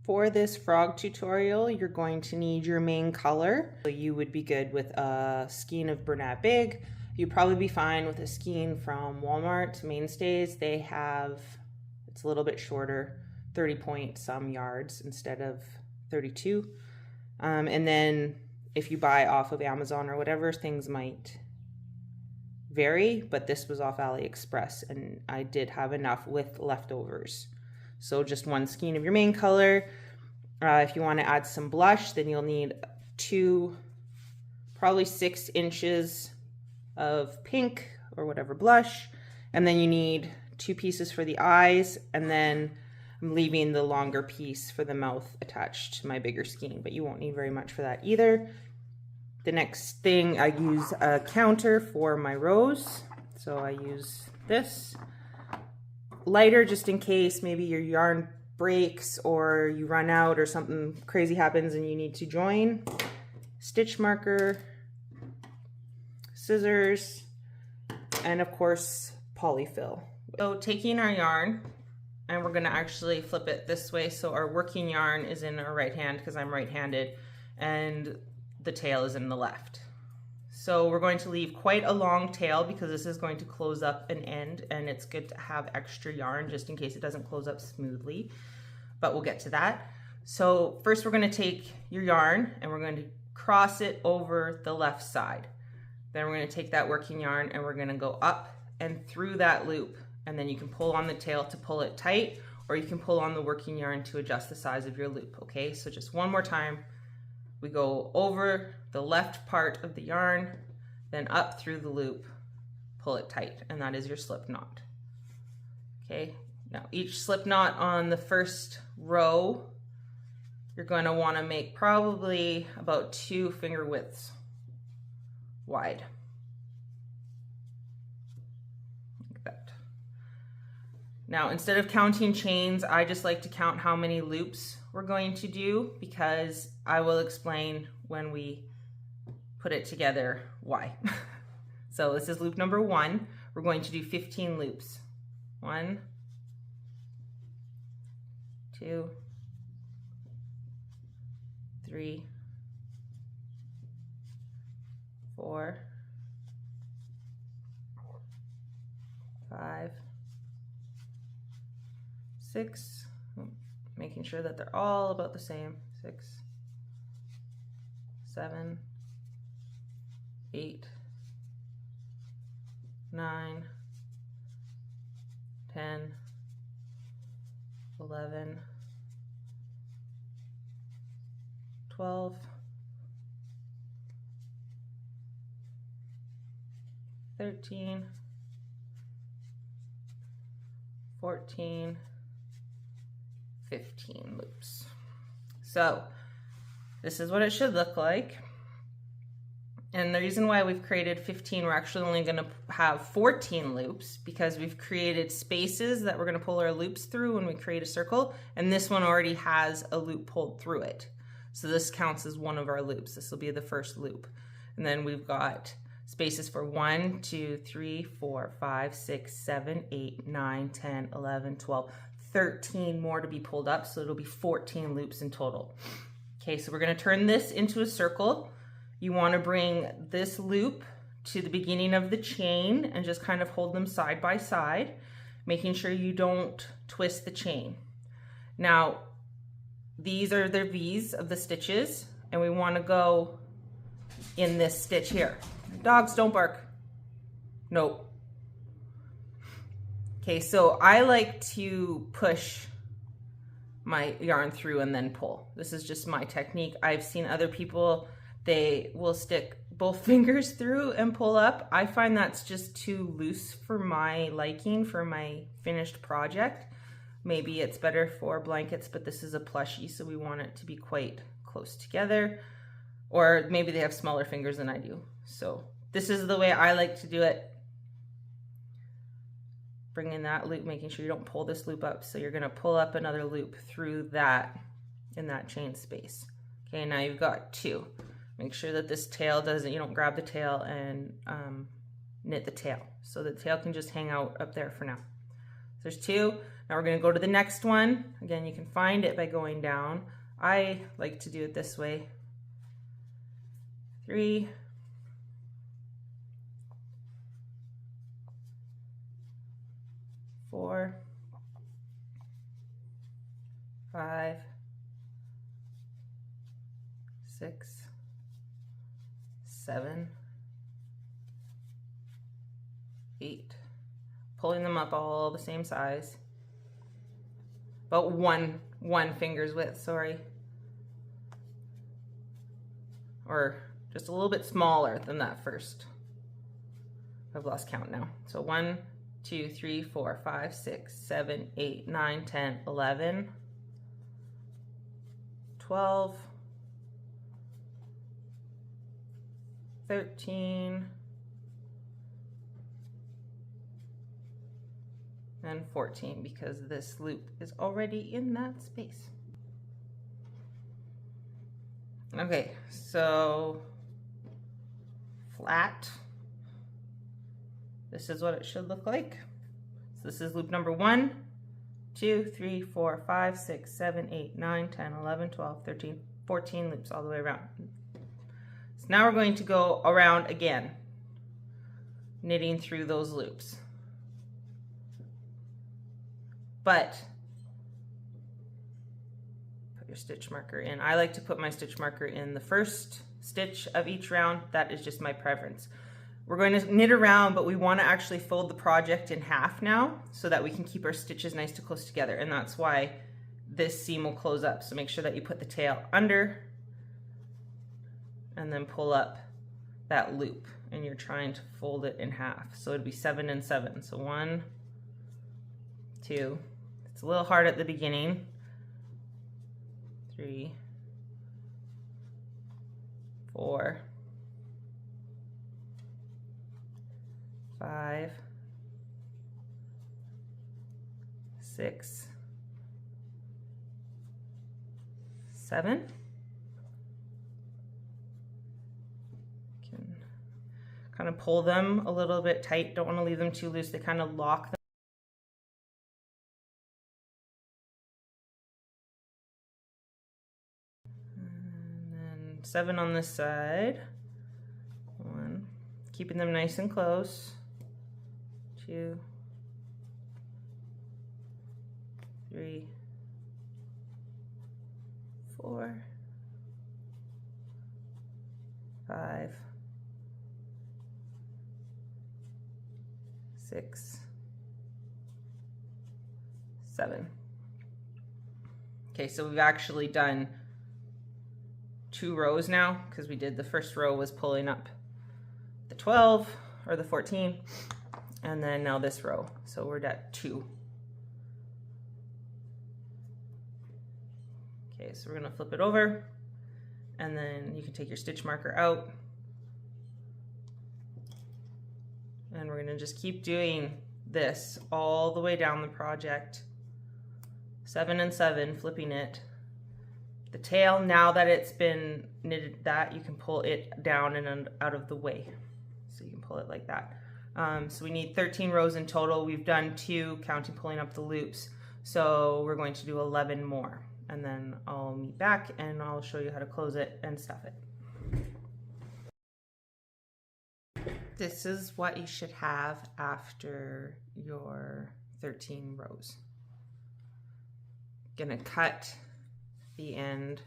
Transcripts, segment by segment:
For this frog tutorial, you're going to need your main color. So you would be good with a skein of Bernat Big. You'd probably be fine with a skein from Walmart Mainstays. They have, it's a little bit shorter, 30 point some yards instead of 32. And then if you buy off of Amazon or whatever, things might vary, but this was off AliExpress and I did have enough with leftovers. So just one skein of your main color. If you want to add some blush, then you'll need probably 6 inches of pink or whatever blush. And then you need 2 pieces for the eyes. And then I'm leaving the longer piece for the mouth attached to my bigger skein, but you won't need very much for that either. The next thing, I use a counter for my rose. So I use this. Lighter just in case maybe your yarn breaks or you run out or something crazy happens and you need to join. Stitch marker, scissors, and of course polyfil. So taking our yarn, and we're going to actually flip it this way so our working yarn is in our right hand because I'm right-handed and the tail is in the left. So we're going to leave quite a long tail because this is going to close up an end, and it's good to have extra yarn just in case it doesn't close up smoothly, but we'll get to that. So first we're going to take your yarn and we're going to cross it over the left side. Then we're going to take that working yarn and we're going to go up and through that loop, and then you can pull on the tail to pull it tight, or you can pull on the working yarn to adjust the size of your loop. Okay, so just one more time. We go over the left part of the yarn, then up through the loop, pull it tight, and that is your slip knot. Okay, now each slip knot on the first row, you're going to want to make probably about 2 finger widths wide. Like that. Now, instead of counting chains, I just like to count how many loops we're going to do, because I will explain when we put it together why. So this is loop number 1. We're going to do 15 loops. 1, 2, 3, 4, 5, 6, making sure that they're all about the same. 6, 7, 8, 9, 10, 11, 12, 13, 14, 15 loops. So this is what it should look like. And the reason why we've created 15, we're actually only going to have 14 loops because we've created spaces that we're going to pull our loops through when we create a circle. And this one already has a loop pulled through it. So this counts as one of our loops. This will be the first loop. And then we've got spaces for 1, 2, 3, 4, 5, 6, 7, 8, 9, 10, 11, 12, 13 more to be pulled up. So it'll be 14 loops in total. Okay, so we're going to turn this into a circle. You want to bring this loop to the beginning of the chain and just kind of hold them side by side, making sure you don't twist the chain. Now, these are the V's of the stitches, and we want to go in this stitch here. Dogs, don't bark. Nope. Okay, so I like to push my yarn through and then pull. This is just my technique. I've seen other people, they will stick both fingers through and pull up. I find that's just too loose for my liking, for my finished project. Maybe it's better for blankets, but this is a plushie, so we want it to be quite close together. Or maybe they have smaller fingers than I do. So this is the way I like to do it. Bring in that loop, making sure you don't pull this loop up. So you're gonna pull up another loop through that, in that chain space. Okay, now you've got 2. Make sure that this tail doesn't, you don't grab the tail and knit the tail. So the tail can just hang out up there for now. So there's 2. Now we're going to go to the next one. Again, you can find it by going down. I like to do it this way. 3, 4, 5, 6, 7, 8. Pulling them up all the same size. About one finger's width, sorry. Or just a little bit smaller than that first. I've lost count now. So 1, 2, 3, 4, 5, 6, 7, 8, 9, 10, 11, 12, 13, and 14, because this loop is already in that space. Okay, so flat. This is what it should look like. So this is loop number 1, 2, 3, 4, 5, 6, 7, 8, 9, 10, 11, 12, 13, 14 loops all the way around. So now we're going to go around again, knitting through those loops. But put your stitch marker in. I like to put my stitch marker in the first stitch of each round. That is just my preference. We're going to knit around, but we want to actually fold the project in half now so that we can keep our stitches nice to close together. And that's why this seam will close up. So make sure that you put the tail under and then pull up that loop, and you're trying to fold it in half. So it'd be 7 and 7. So 1, 2, it's a little hard at the beginning. 3, 4, 5, 6, 7. Can kind of pull them a little bit tight. Don't want to leave them too loose. They kind of lock them. And then 7 on this side. 1. Keeping them nice and close. 2, 3, 4, 5, 6, 7. Okay, so we've actually done 2 rows now, because we did the first row was pulling up the 12 or the 14, and then now this row. So we're at 2. Okay, so we're gonna flip it over, and then you can take your stitch marker out, and we're gonna just keep doing this all the way down the project. 7 and 7, flipping it. The tail, now that it's been knitted, that you can pull it down and out of the way. So you can pull it like that. So we need 13 rows in total. We've done 2, counting pulling up the loops. So we're going to do 11 more. And then I'll meet back and I'll show you how to close it and stuff it. This is what you should have after your 13 rows. Gonna cut the end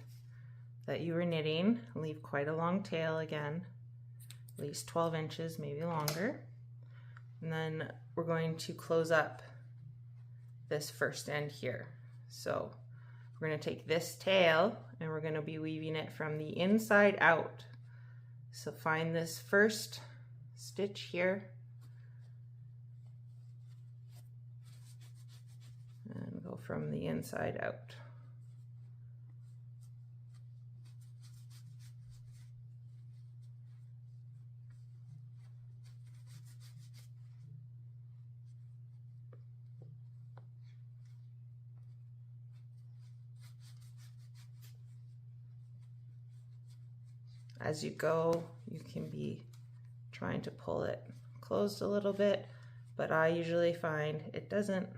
that you were knitting, leave quite a long tail again, at least 12 inches, maybe longer. And then we're going to close up this first end here. So we're going to take this tail and we're going to be weaving it from the inside out. So find this first stitch here and go from the inside out. As you go, you can be trying to pull it closed a little bit, but I usually find it doesn't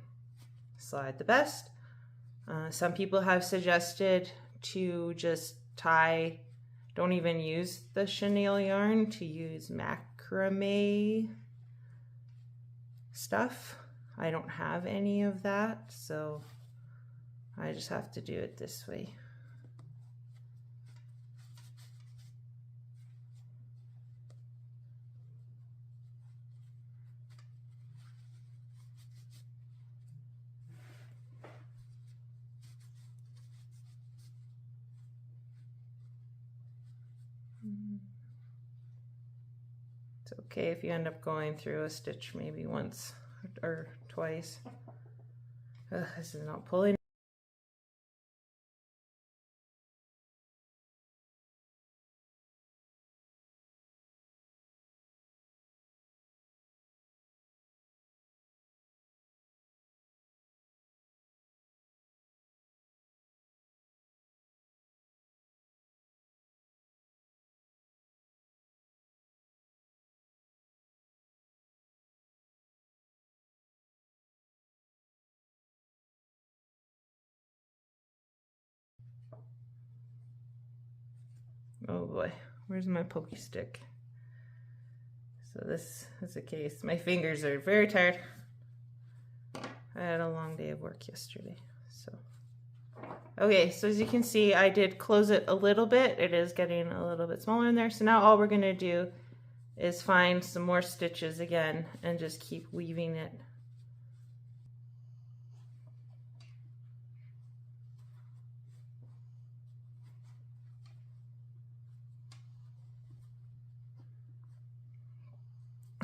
slide the best. Some people have suggested to just tie, don't even use the chenille yarn, to use macrame stuff. I don't have any of that, so I just have to do it this way. It's okay if you end up going through a stitch maybe once or twice. Ugh, this is not pulling. Oh boy, where's my pokey stick? So this is the case. My fingers are very tired. I had a long day of work yesterday, so. Okay, so as you can see, I did close it a little bit. It is getting a little bit smaller in there. So now all we're gonna do is find some more stitches again and just keep weaving it.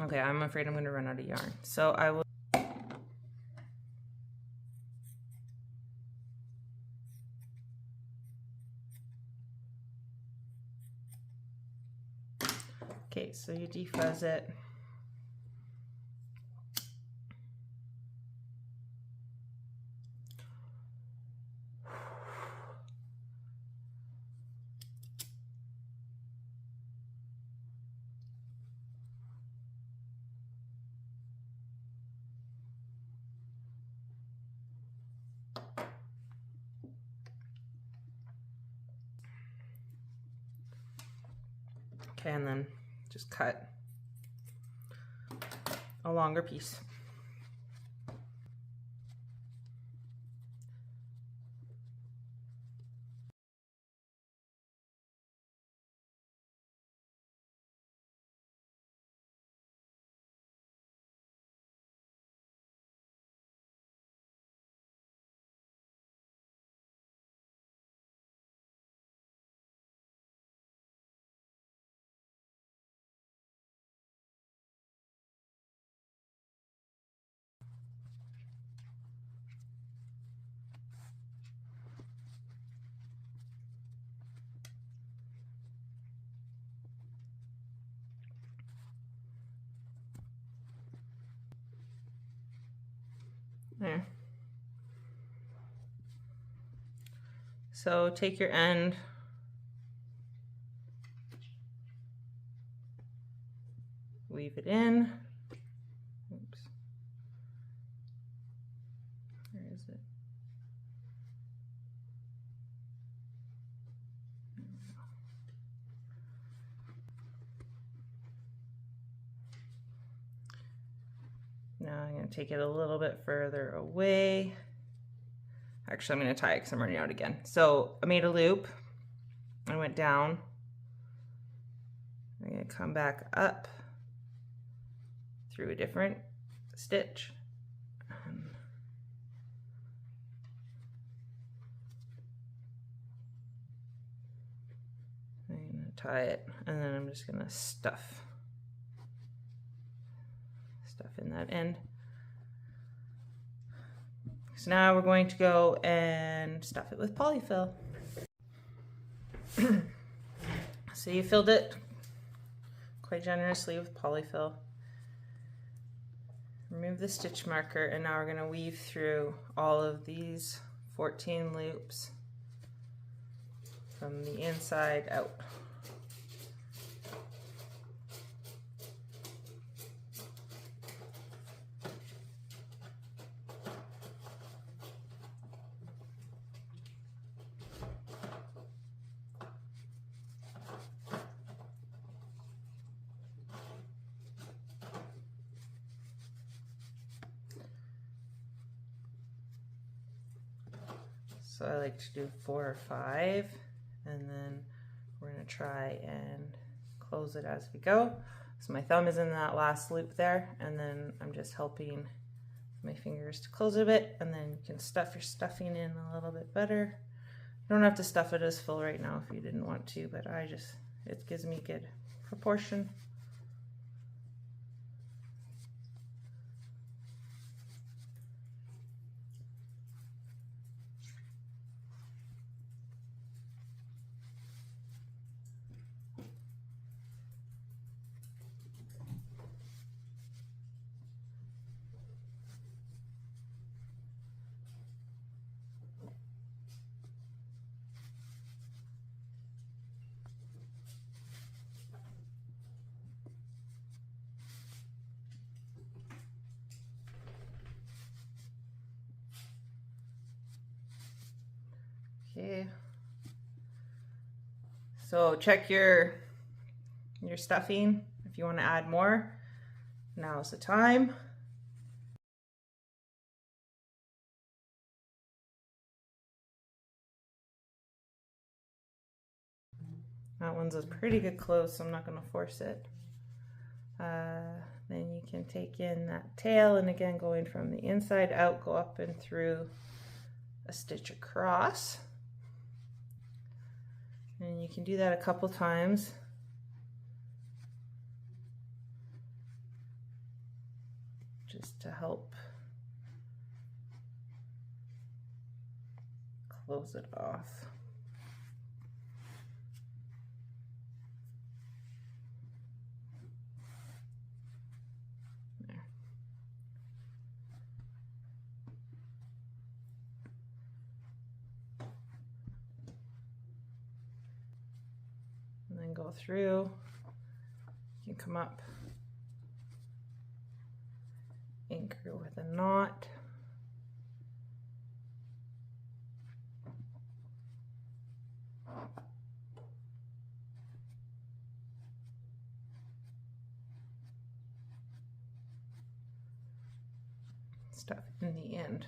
Okay, I'm afraid I'm gonna run out of yarn. So I will. Okay, so you defuzz it. Okay, and then just cut a longer piece. There. So take your end, weave it in. Oops. Where is it? Now I'm going to take it a little bit further away. Actually, I'm going to tie it because I'm running out again. So I made a loop. I went down. I'm going to come back up through a different stitch. I'm going to tie it, and then I'm just going to stuff in that end. So now we're going to go and stuff it with polyfil. So you filled it quite generously with polyfil. Remove the stitch marker, and now we're going to weave through all of these 14 loops from the inside out. So I like to do 4 or 5, and then we're gonna try and close it as we go. So my thumb is in that last loop there, and then I'm just helping my fingers to close it a bit, and then you can stuff your stuffing in a little bit better. You don't have to stuff it as full right now if you didn't want to, but it gives me good proportion. Okay, so check your stuffing. If you want to add more, now's the time. That one's a pretty good close, so I'm not going to force it. Then you can take in that tail, and again, going from the inside out, go up and through a stitch across. And you can do that a couple times. Just to help close it off. There. And then go through. You can come up, anchor with a knot. Stuff in the end.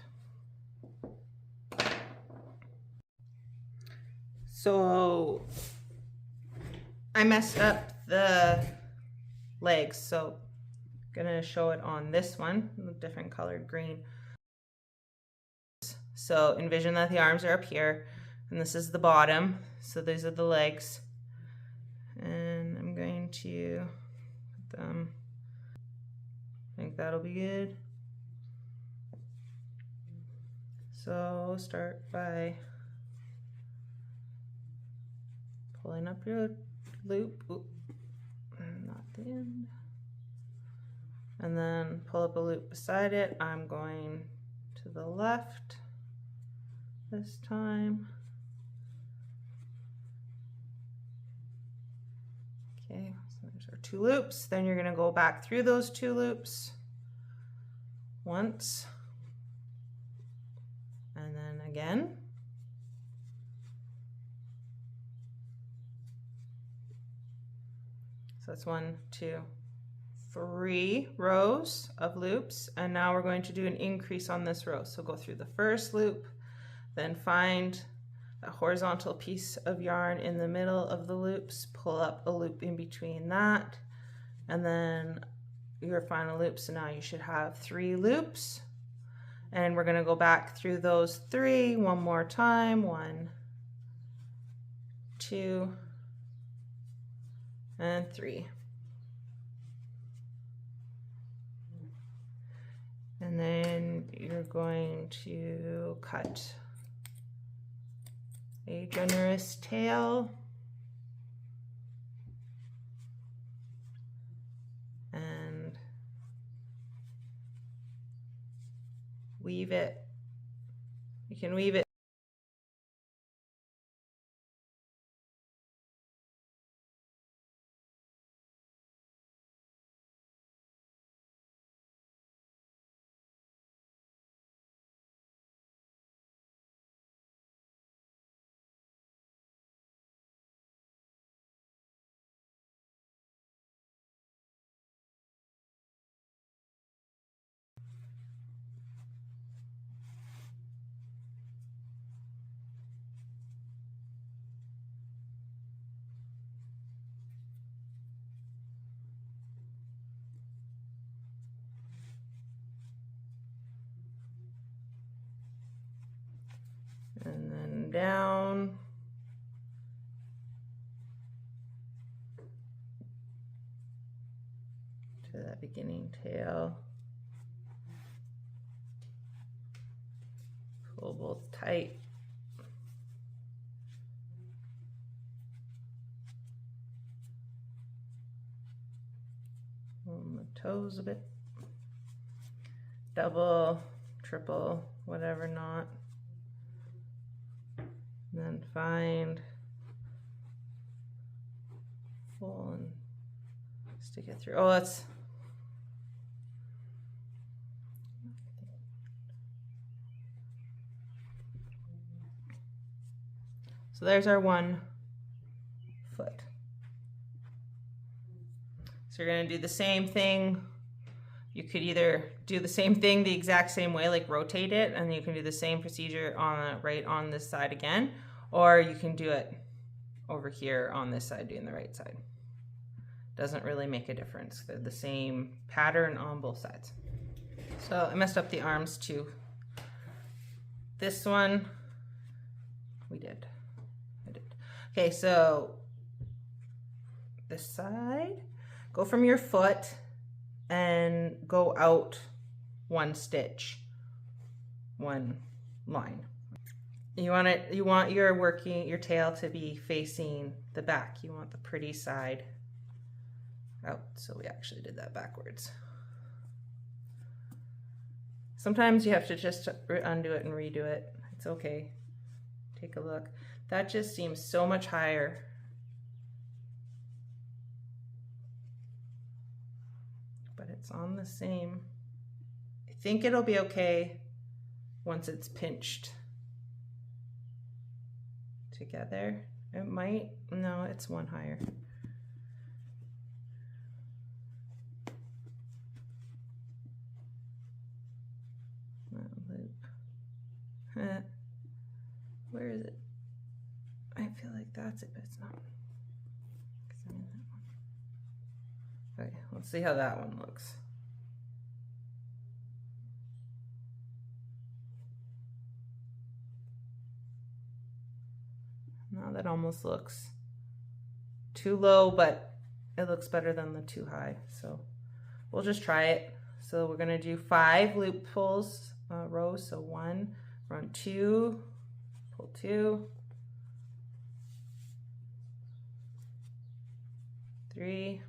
So I messed up the legs, so I'm gonna show it on this one, a different colored green. So envision that the arms are up here, and this is the bottom. So these are the legs, and I'm going to put them. I think that'll be good. So start by pulling up your loop. Oop, not the end. And then pull up a loop beside it. I'm going to the left this time. Okay, so there's our 2 loops. Then you're gonna go back through those 2 loops once, and then again. So that's 1, 2, 3 rows of loops, and now we're going to do an increase on this row. So go through the first loop, then find a horizontal piece of yarn in the middle of the loops, pull up a loop in between that, and then your final loop. So now you should have 3 loops, and we're going to go back through those 3 one more time. 1, 2, and 3. And then you're going to cut a generous tail and weave it. You can weave it and then down. To that beginning tail. Pull both tight. On the toes a bit. Double, triple, whatever knot. And then find, pull and stick it through. Oh, that's, so there's our 1 foot. So you're going to do the same thing. You could either do the same thing the exact same way, like rotate it, and you can do the same procedure on right on this side again, or you can do it over here on this side doing the right side. Doesn't really make a difference. They're the same pattern on both sides. So I messed up the arms too. This one, I did. Okay, so this side, go from your foot and go out 1 stitch, 1 line. You want your tail to be facing the back. You want the pretty side out. So we actually did that backwards. Sometimes you have to just undo it and redo it. It's okay. Take a look. That just seems so much higher. But it's on the same. I think it'll be okay once it's pinched together. It might, no, it's 1 higher. Loop. Where is it? I feel like that's it, but it's not. Okay, let's see how that one looks. Now that almost looks too low, but it looks better than the too high. So we'll just try it. So we're gonna do 5 loop pulls, rows. So 1, run 2, pull 2, 3,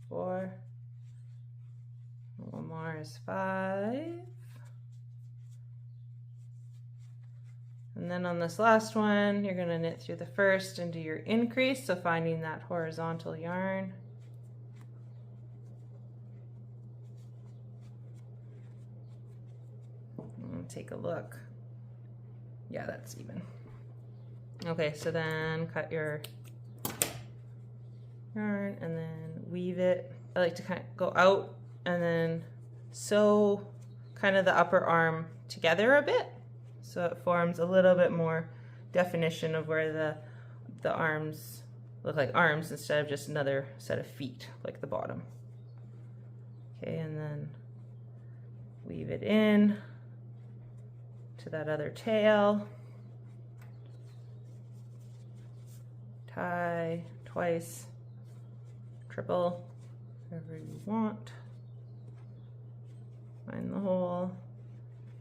4, 1 more is 5, and then on this last one you're going to knit through the first and do your increase, so finding that horizontal yarn. And take a look. Yeah, that's even. Okay, so then cut your yarn and then weave it. I like to kind of go out and then sew kind of the upper arm together a bit, so it forms a little bit more definition of where the arms look like arms instead of just another set of feet like the bottom. Okay, and then weave it in to that other tail. Tie twice, triple, whatever you want. Find the hole.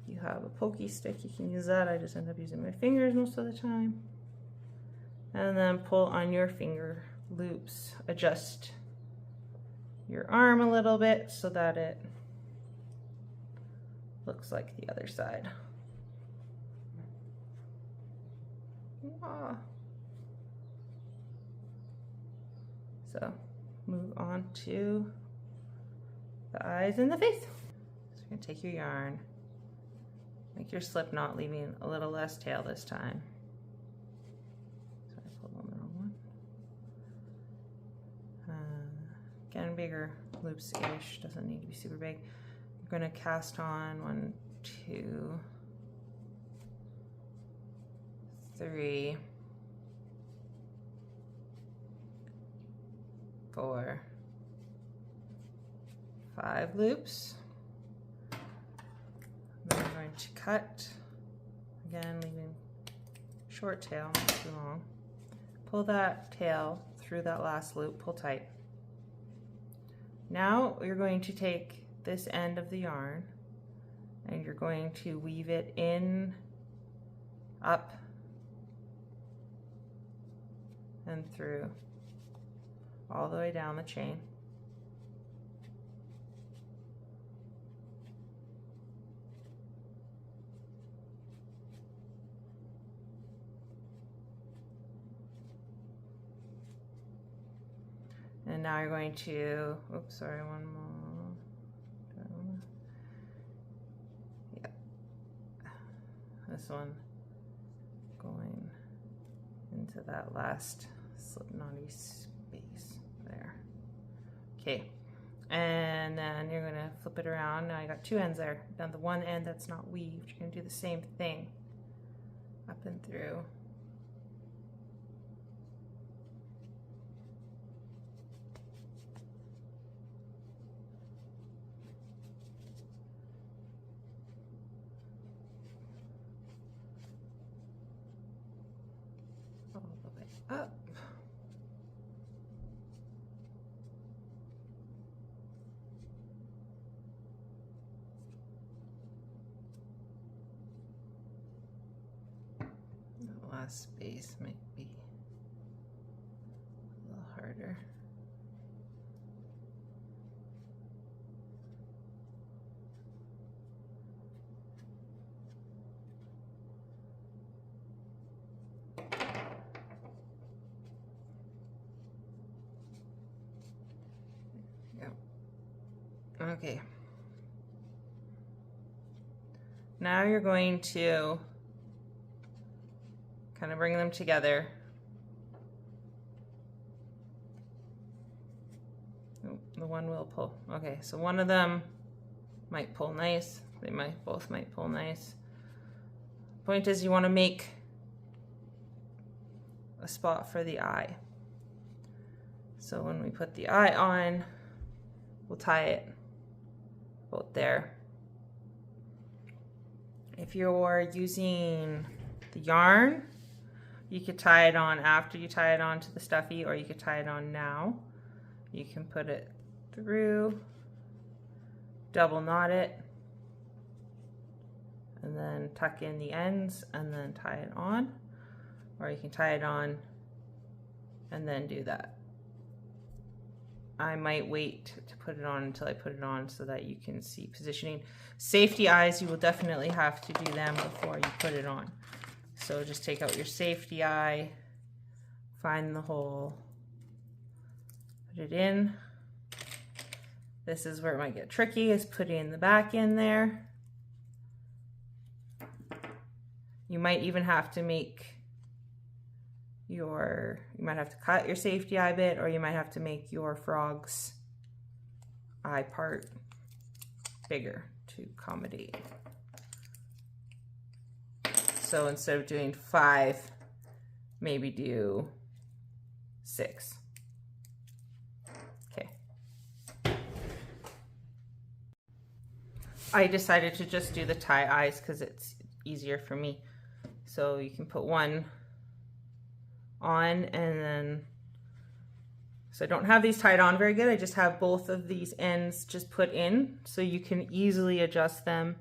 If you have a pokey stick, you can use that. I just end up using my fingers most of the time. And then pull on your finger loops. Adjust your arm a little bit so that it looks like the other side. Ah. So move on to the eyes and the face. So you're gonna take your yarn, make your slip knot, leaving a little less tail this time. Sorry, I pulled on the wrong one. Again, bigger loops-ish, doesn't need to be super big. You're gonna cast on 1, 2, 3, 4, 5 loops. Then I'm going to cut, again leaving short tail, not too long. Pull that tail through that last loop, pull tight. Now you're going to take this end of the yarn and you're going to weave it in, up, and through, all the way down the chain. And now you're going to, oops, sorry, one more. Yep. This one going into that last slip knotty space there. Okay, and then you're gonna flip it around. Now you got 2 ends there. Now the one end that's not weaved, you're gonna do the same thing, up and through. All the way up. The last space might be a little harder. Okay. Now you're going to kind of bring them together. Oh, the one will pull. Okay, so one of them might pull nice. They both might pull nice. Point is, you want to make a spot for the eye. So when we put the eye on, we'll tie it about there. If you're using the yarn, you could tie it on after you tie it on to the stuffy, or you could tie it on now. You can put it through, double knot it, and then tuck in the ends and then tie it on, or you can tie it on and then do that. I might wait to put it on until I put it on so that you can see positioning. Safety eyes, you will definitely have to do them before you put it on. So just take out your safety eye, find the hole, put it in. This is where it might get tricky, is putting the back in there. You might even have to make you might have to cut your safety eye bit, or you might have to make your frog's eye part bigger to accommodate. So instead of doing 5, maybe do 6. Okay. I decided to just do the tie eyes because it's easier for me. So you can put one on, and then, so I don't have these tied on very good. I just have both of these ends just put in, so you can easily adjust them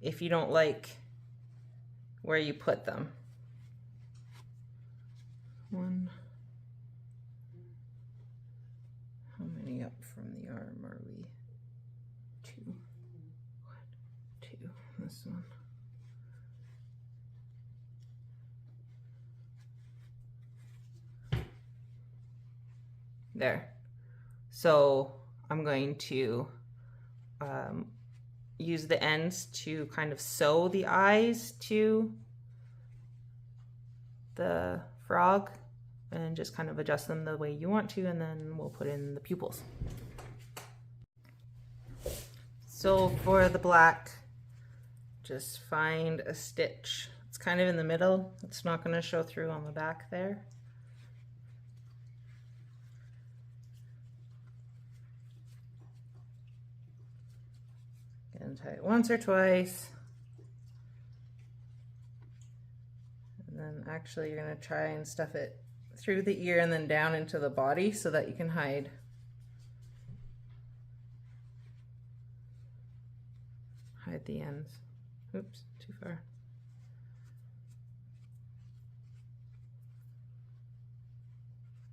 if you don't like where you put them. 1. How many up from the arm are we? 2. 1, 2. This one. There. So I'm going to use the ends to kind of sew the eyes to the frog and just kind of adjust them the way you want to, and then we'll put in the pupils. So for the black, just find a stitch. It's kind of in the middle. It's not going to show through on the back there. Again, tie it once or twice. And then actually you're going to try and stuff it through the ear and then down into the body so that you can hide the ends. Oops, too far.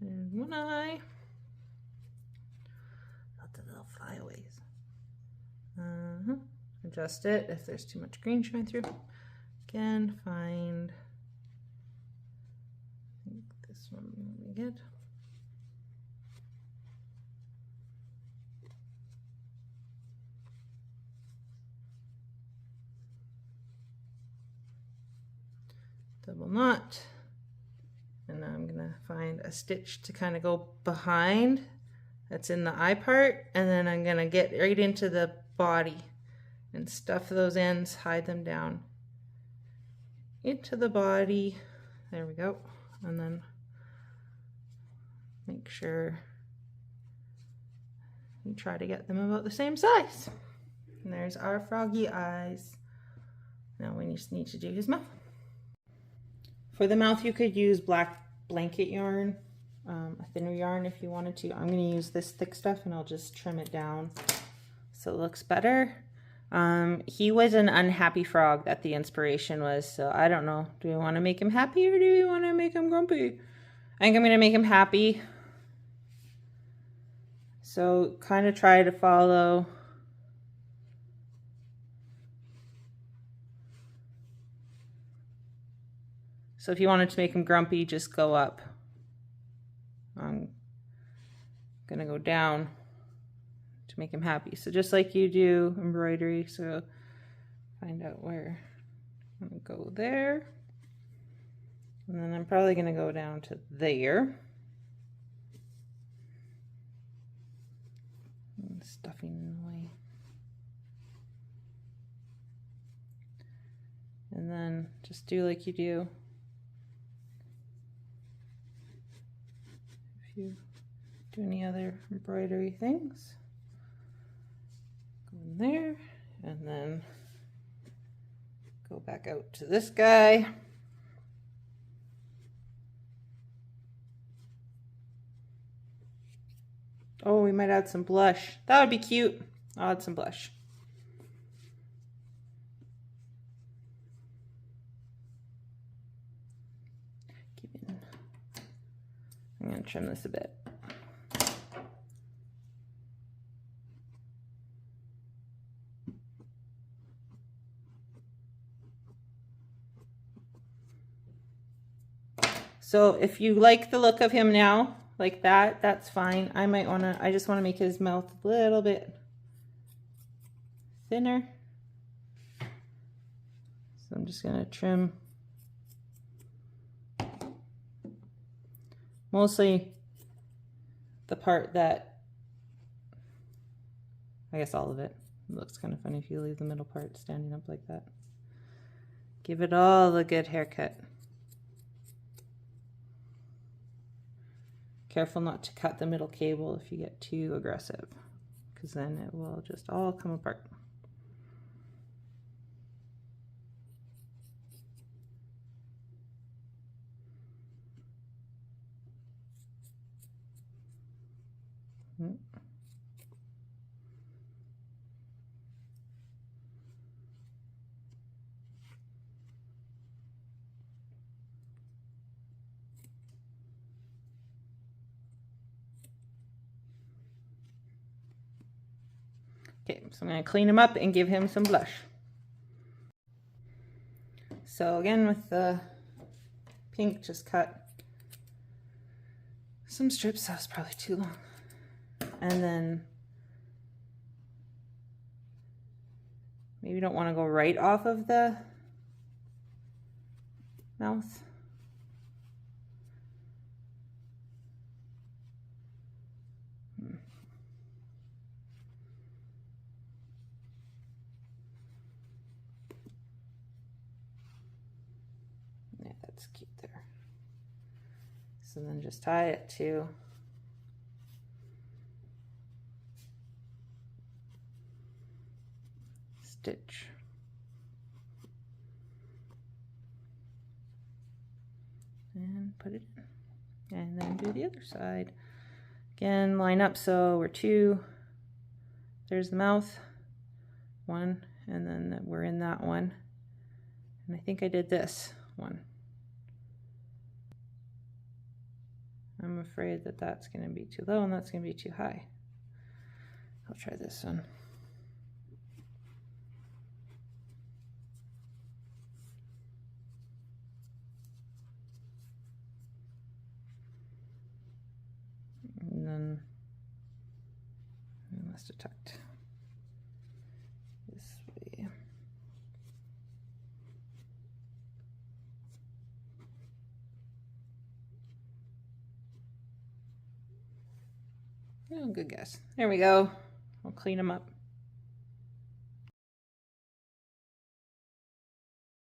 And one eye. Lots of little flyaways. Adjust it if there's too much green showing through. Again, find, I think this one will be good. Double knot, and now I'm gonna find a stitch to kind of go behind that's in the eye part, and then I'm gonna get right into the body and stuff those ends, hide them down into the body. There we go. And then make sure you try to get them about the same size. And there's our froggy eyes. Now we just need to do his mouth. For the mouth, you could use black blanket yarn, a thinner yarn if you wanted to. I'm going to use this thick stuff and I'll just trim it down so it looks better. He was an unhappy frog that the inspiration was, so I don't know. Do we want to make him happy or do we want to make him grumpy? I think I'm going to make him happy. So kind of try to follow So if you wanted to make him grumpy, just go up. I'm gonna go down to make him happy. So just like you do embroidery, so find out where I'm gonna go there. And then I'm probably gonna go down to there. And stuffing in the way. And then just do like you do. If you do any other embroidery things. Go in there and then go back out to this guy. Oh, we might add some blush. That would be cute. I'll add some blush. I'm going to trim this a bit. So if you like the look of him now, like that, that's fine. I just want to make his mouth a little bit thinner. So I'm just going to trim mostly the part that, I guess all of it. It looks kind of funny if you leave the middle part standing up like that. Give it all a good haircut. Careful not to cut the middle cable if you get too aggressive, because then it will just all come apart. Okay, so I'm going to clean him up and give him some blush. So again, with the pink, just cut some strips. That was probably too long. And then maybe you don't want to go right off of the mouth. Yeah, that's cute there. So then just tie it to stitch. And put it in. And then do the other side. Again, line up so we're 2. There's the mouth. 1, and then we're in that one. And I think I did this one. I'm afraid that that's going to be too low and that's going to be too high. I'll try this one. And then I must have tucked this way. Oh, good guess. There we go. I'll clean them up.